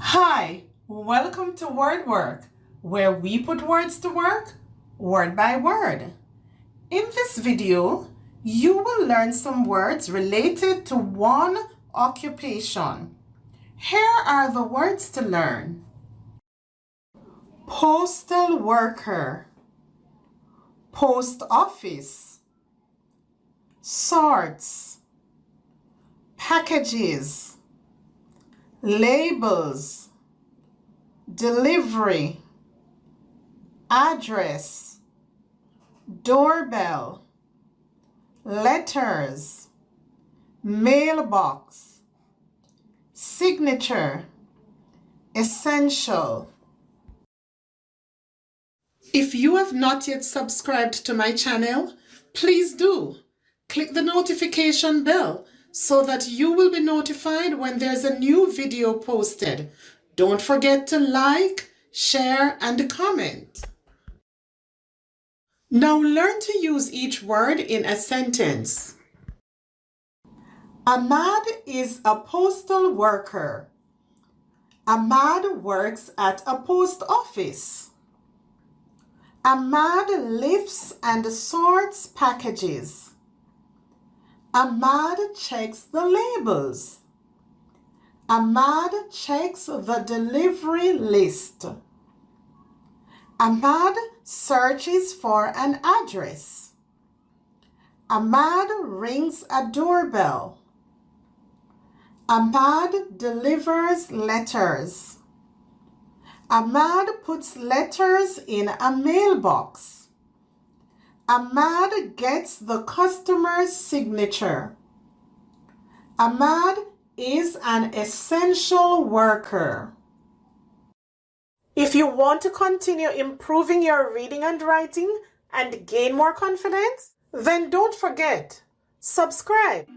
Hi, welcome to Word Work, where we put words to work, word by word. In this video, you will learn some words related to one occupation. Here are the words to learn. Postal worker, post office, sorts, packages, labels, delivery, address, doorbell, letters, mailbox, signature, essential. If you have not yet subscribed to my channel, please do. Click the notification bell so that you will be notified when there's a new video posted. Don't forget to like, share, and comment. Now learn to use each word in a sentence. Ahmad is a postal worker. Ahmad works at a post office. Ahmad lifts and sorts packages. Ahmad checks the labels. Ahmad checks the delivery list. Ahmad searches for an address. Ahmad rings a doorbell. Ahmad delivers letters. Ahmad puts letters in a mailbox. Ahmad gets the customer's signature. Ahmad is an essential worker. If you want to continue improving your reading and writing and gain more confidence, then don't forget, subscribe.